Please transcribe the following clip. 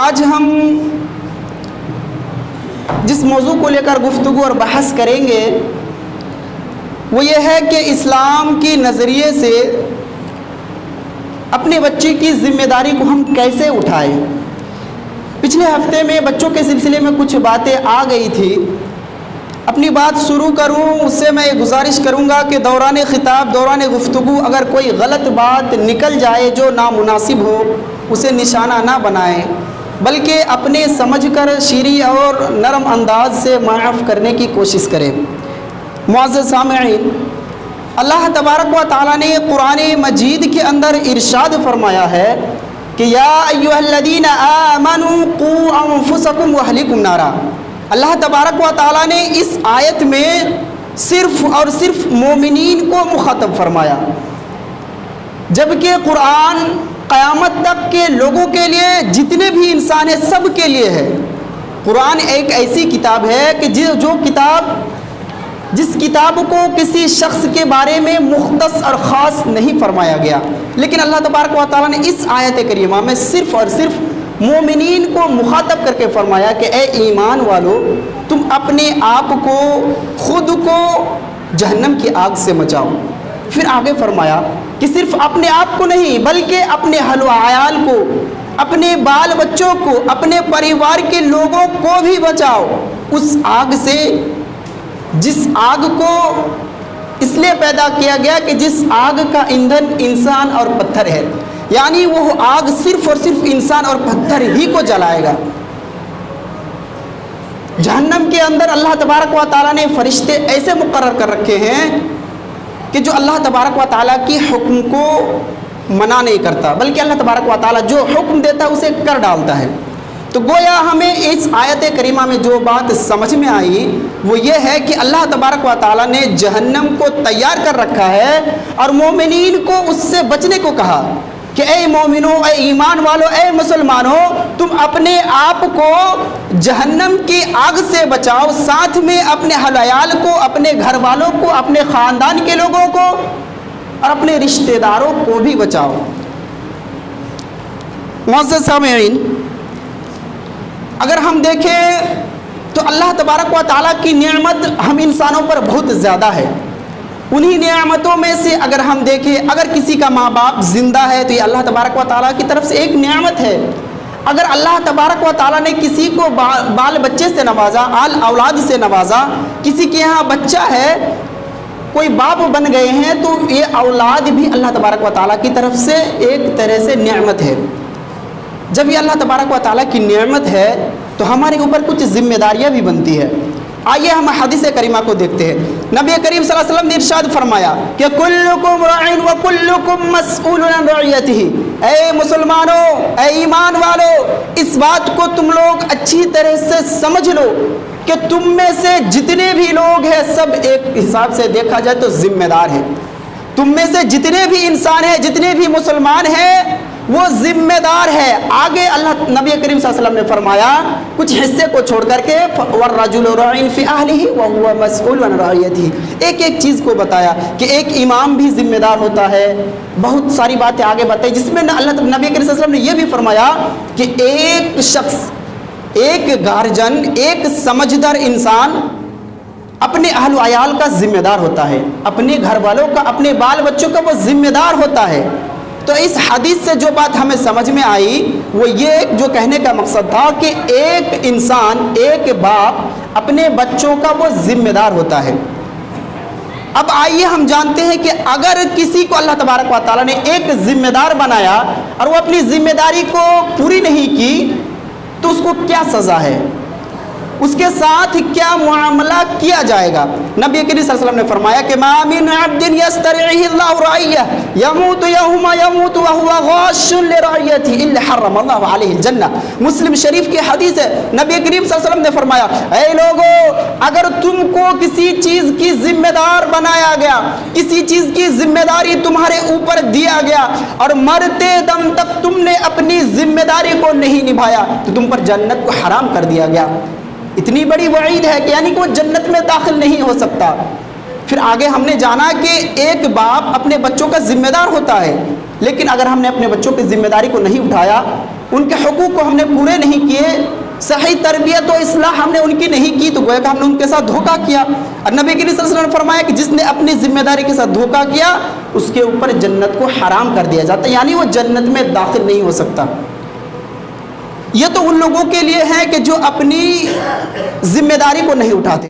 آج ہم جس موضوع کو لے کر گفتگو اور بحث کریں گے وہ یہ ہے کہ اسلام کی نظریے سے اپنے بچے کی ذمہ داری کو ہم کیسے اٹھائیں۔ پچھلے ہفتے میں بچوں کے سلسلے میں کچھ باتیں آ گئی تھی۔ اپنی بات شروع کروں اس سے میں یہ گزارش کروں گا کہ دوران خطاب دوران گفتگو اگر کوئی غلط بات نکل جائے جو نامناسب ہو اسے نشانہ نہ بنائیں، بلکہ اپنے سمجھ کر شیریں اور نرم انداز سے معاف کرنے کی کوشش کریں۔ معزز سامعین، اللہ تبارک و تعالیٰ نے قرآن مجید کے اندر ارشاد فرمایا ہے کہ یا ایھا الذین آمنوا قوا انفسکم واہلکم نارا۔ اللہ تبارک و تعالیٰ نے اس آیت میں صرف اور صرف مومنین کو مخاطب فرمایا، جبکہ قرآن قیامت تک کے لوگوں کے لیے جتنے بھی انسان ہیں سب کے لیے ہے۔ قرآن ایک ایسی کتاب ہے کہ جس کتاب کو کسی شخص کے بارے میں مختص اور خاص نہیں فرمایا گیا، لیکن اللہ تبارک و تعالیٰ نے اس آیت کریمہ میں صرف اور صرف مومنین کو مخاطب کر کے فرمایا کہ اے ایمان والو، تم اپنے آپ کو خود کو جہنم کی آگ سے بچاؤ۔ پھر آگے فرمایا کہ صرف اپنے آپ کو نہیں بلکہ اپنے اہل و عیال کو، اپنے بال بچوں کو، اپنے پریوار کے لوگوں کو بھی بچاؤ اس آگ سے جس آگ کو اس لیے پیدا کیا گیا کہ جس آگ کا ایندھن انسان اور پتھر ہے، یعنی وہ آگ صرف اور صرف انسان اور پتھر ہی کو جلائے گا۔ جہنم کے اندر اللہ تبارک و تعالیٰ نے فرشتے ایسے مقرر کر رکھے ہیں کہ جو اللہ تبارک و تعالیٰ کی حکم کو منع نہیں کرتا، بلکہ اللہ تبارک و تعالیٰ جو حکم دیتا ہے اسے کر ڈالتا ہے۔ تو گویا ہمیں اس آیت کریمہ میں جو بات سمجھ میں آئی وہ یہ ہے کہ اللہ تبارک و تعالیٰ نے جہنم کو تیار کر رکھا ہے اور مومنین کو اس سے بچنے کو کہا کہ اے مومنو، اے ایمان والو، اے مسلمانوں، تم اپنے آپ کو جہنم کی آگ سے بچاؤ، ساتھ میں اپنے اہل عیال کو، اپنے گھر والوں کو، اپنے خاندان کے لوگوں کو اور اپنے رشتہ داروں کو بھی بچاؤ۔ معزز سامعین، اگر ہم دیکھیں تو اللہ تبارک و تعالیٰ کی نعمت ہم انسانوں پر بہت زیادہ ہے۔ انہی نعمتوں میں سے اگر ہم دیکھیں، اگر کسی کا ماں باپ زندہ ہے تو یہ اللہ تبارک و تعالیٰ کی طرف سے ایک نعمت ہے۔ اگر اللہ تبارک و تعالیٰ نے کسی کو بال بچے سے نوازا، اولاد سے نوازا، کسی کے یہاں بچہ ہے، کوئی باپ بن گئے ہیں، تو یہ اولاد بھی اللہ تبارک و تعالیٰ کی طرف سے ایک طرح سے نعمت ہے۔ جب یہ اللہ تبارک و تعالیٰ کی نعمت ہے تو ہمارے اوپر کچھ ذمہ داریاں بھی بنتی ہے۔ آئیے ہم حدیث کریمہ کو دیکھتے ہیں۔ نبی کریم صلی اللہ علیہ وسلم نے ارشاد فرمایا کہ کلکم راع وکلکم مسئول عن رعیتہ۔ اے مسلمانوں، اے ایمان والو، اس بات کو تم لوگ اچھی طرح سے سمجھ لو کہ تم میں سے جتنے بھی لوگ ہیں سب ایک حساب سے دیکھا جائے تو ذمہ دار ہیں۔ تم میں سے جتنے بھی انسان ہیں، جتنے بھی مسلمان ہیں، وہ ذمہ دار ہے۔ آگے اللہ نبی کریم صلی اللہ علیہ وسلم نے فرمایا کچھ حصے کو چھوڑ کر کے وَالرَّجُلُ رَاعٍ فِي أَهْلِهِ وَهُوَ مَسْئُولٌ عَنْ رَعِيَّتِهِ، ایک ایک چیز کو بتایا کہ ایک امام بھی ذمہ دار ہوتا ہے۔ بہت ساری باتیں آگے بتائی جس میں اللہ نبی کریم صلی اللہ علیہ وسلم نے یہ بھی فرمایا کہ ایک شخص، ایک گارجن، ایک سمجھدار انسان اپنے اہل و عیال کا ذمہ دار ہوتا ہے، اپنے گھر والوں کا، اپنے بال بچوں کا وہ ذمہ دار ہوتا ہے۔ تو اس حدیث سے جو بات ہمیں سمجھ میں آئی وہ یہ جو کہنے کا مقصد تھا کہ ایک انسان، ایک باپ اپنے بچوں کا وہ ذمہ دار ہوتا ہے۔ اب آئیے ہم جانتے ہیں کہ اگر کسی کو اللہ تبارک و تعالیٰ نے ایک ذمہ دار بنایا اور وہ اپنی ذمہ داری کو پوری نہیں کی تو اس کو کیا سزا ہے، اس کے ساتھ کیا معاملہ کیا جائے گا۔ نبی کریم صلی اللہ علیہ وسلم نے فرمایا کہ ما من عبد یسترعیہ اللہ رعیہ یموت یوم یموت وہو غاش لرعیتہ الا حرم اللہ علیہ الجنہ۔ مسلم شریف کی حدیث ہے، نبی کریم صلی اللہ علیہ وسلم نے فرمایا اے لوگو، اگر تم کو کسی چیز کی ذمہ دار بنایا گیا، کسی چیز کی ذمہ داری تمہارے اوپر دیا گیا اور مرتے دم تک تم نے اپنی ذمہ داری کو نہیں نبھایا تو تم پر جنت کو حرام کر دیا گیا۔ اتنی بڑی وعید ہے کہ یعنی کہ وہ جنت میں داخل نہیں ہو سکتا۔ پھر آگے ہم نے جانا کہ ایک باپ اپنے بچوں کا ذمہ دار ہوتا ہے، لیکن اگر ہم نے اپنے بچوں کی ذمہ داری کو نہیں اٹھایا، ان کے حقوق کو ہم نے پورے نہیں کیے، صحیح تربیت و اصلاح ہم نے ان کی نہیں کی، تو گویا کہ ہم نے ان کے ساتھ دھوکہ کیا۔ اور نبی کریم صلی اللہ علیہ وسلم نے فرمایا کہ جس نے اپنی ذمہ داری کے ساتھ دھوکہ کیا اس کے اوپر جنت کو حرام کر دیا جاتا ہے، یعنی وہ جنت میں داخل نہیں ہو سکتا۔ یہ تو ان لوگوں کے لیے ہے کہ جو اپنی ذمہ داری کو نہیں اٹھاتے۔